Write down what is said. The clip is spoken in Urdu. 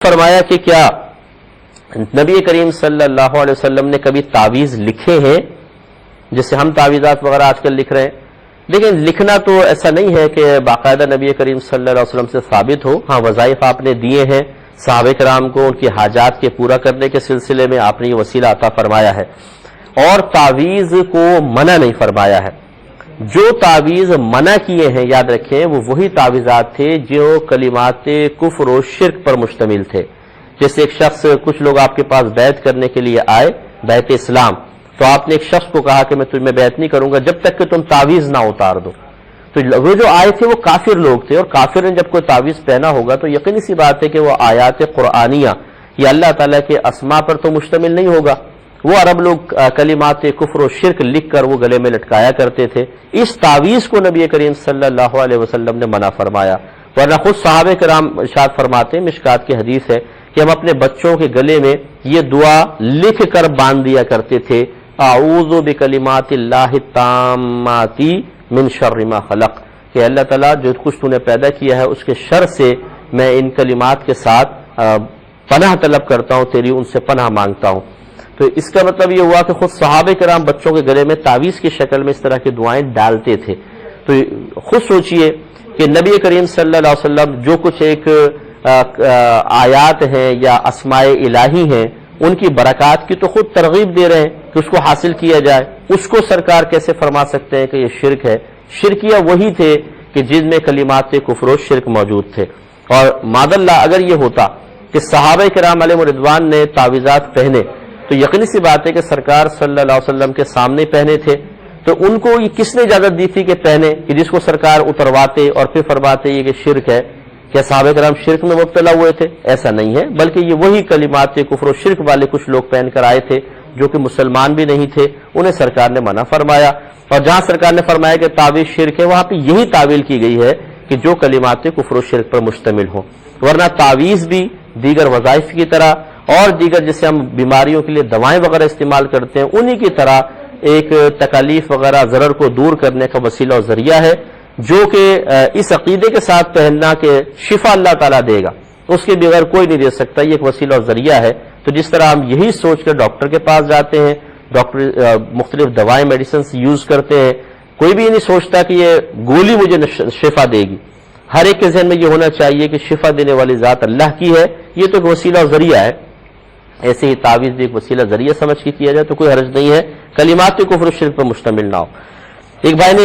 فرمایا کہ کیا نبی کریم صلی اللہ علیہ وسلم نے کبھی تعویذ لکھے ہیں جسے ہم تعویذات وغیرہ آج کل لکھ رہے ہیں، لیکن لکھنا تو ایسا نہیں ہے کہ باقاعدہ نبی کریم صلی اللہ علیہ وسلم سے ثابت ہو۔ ہاں، وظائف آپ نے دیے ہیں صحابہ کرام کو، ان کی حاجات کے پورا کرنے کے سلسلے میں آپ نے یہ وسیلہ عطا فرمایا ہے، اور تعویذ کو منع نہیں فرمایا ہے۔ جو تعویذ منع کیے ہیں، یاد رکھیں، وہ وہی تعویذات تھے جو کلمات کفر و شرک پر مشتمل تھے۔ جیسے ایک شخص، کچھ لوگ آپ کے پاس بیعت کرنے کے لیے آئے، بیعت اسلام، تو آپ نے ایک شخص کو کہا کہ میں تجھ میں بیعت نہیں کروں گا جب تک کہ تم تعویذ نہ اتار دو۔ تو وہ جو آئے تھے وہ کافر لوگ تھے، اور کافر نے جب کوئی تعویذ پہنا ہوگا تو یقینی سی بات ہے کہ وہ آیات قرآنیہ یا اللہ تعالیٰ کے اسماء پر تو مشتمل نہیں ہوگا۔ وہ عرب لوگ کلمات کفر و شرک لکھ کر وہ گلے میں لٹکایا کرتے تھے۔ اس تعویذ کو نبی کریم صلی اللہ علیہ وسلم نے منع فرمایا، ورنہ خود صحابہ کرام ارشاد فرماتے ہیں، مشکات کی حدیث ہے کہ ہم اپنے بچوں کے گلے میں یہ دعا لکھ کر باندھ دیا کرتے تھے، اعوذ بکلمات اللہ التامات من شر ما خلق، کہ اللہ تعالیٰ جو کچھ تو نے پیدا کیا ہے اس کے شر سے میں ان کلمات کے ساتھ پناہ طلب کرتا ہوں، تیری ان سے پناہ مانگتا ہوں۔ تو اس کا مطلب یہ ہوا کہ خود صحابہ کرام بچوں کے گلے میں تعویذ کی شکل میں اس طرح کی دعائیں ڈالتے تھے۔ تو خود سوچئے کہ نبی کریم صلی اللہ علیہ وسلم جو کچھ ایک آیات ہیں یا اسماء الہی ہیں، ان کی برکات کی تو خود ترغیب دے رہے ہیں کہ اس کو حاصل کیا جائے، اس کو سرکار کیسے فرما سکتے ہیں کہ یہ شرک ہے؟ شرکیہ وہی تھے کہ جن میں کلمات کفر و شرک موجود تھے۔ اور معاذ اللہ اگر یہ ہوتا کہ صحابہ کرام علیہ رضوان نے تعویذات پہنے تو یقینی سی بات ہے کہ سرکار صلی اللہ علیہ وسلم کے سامنے پہنے تھے، تو ان کو یہ کس نے اجازت دی تھی کہ پہنے، کہ جس کو سرکار اترواتے اور پھر فرماتے یہ کہ شرک ہے؟ کیا صحابہ کرام شرک میں مبتلا ہوئے تھے؟ ایسا نہیں ہے، بلکہ یہ وہی کلمات کفر و شرک والے کچھ لوگ پہن کر آئے تھے جو کہ مسلمان بھی نہیں تھے، انہیں سرکار نے منع فرمایا۔ اور جہاں سرکار نے فرمایا کہ تعویذ شرک ہے، وہاں پہ یہی تعویل کی گئی ہے کہ جو کلمات کفر و شرک پر مشتمل ہوں، ورنہ تعویذ بھی دیگر وظائف کی طرح اور دیگر جیسے ہم بیماریوں کے لیے دوائیں وغیرہ استعمال کرتے ہیں، انہی کی طرح ایک تکالیف وغیرہ ضرر کو دور کرنے کا وسیلہ و ذریعہ ہے، جو کہ اس عقیدے کے ساتھ پہننا کہ شفا اللہ تعالیٰ دے گا، اس کے بغیر کوئی نہیں دے سکتا، یہ ایک وسیلہ و ذریعہ ہے۔ تو جس طرح ہم یہی سوچ کر ڈاکٹر کے پاس جاتے ہیں، ڈاکٹر مختلف دوائیں میڈیسنس یوز کرتے ہیں، کوئی بھی یہ نہیں سوچتا کہ یہ گولی مجھے شفا دے گی۔ ہر ایک کے ذہن میں یہ ہونا چاہیے کہ شفا دینے والی ذات اللہ کی ہے، یہ تو ایک وسیلہ و ذریعہ ہے۔ ایسے ہی تعویذ بھی ایک وسیلہ ذریعہ سمجھ کے کیا جائے تو کوئی حرج نہیں ہے، کلمات کفر و شرک پر مشتمل نہ ہو۔ ایک بھائی نے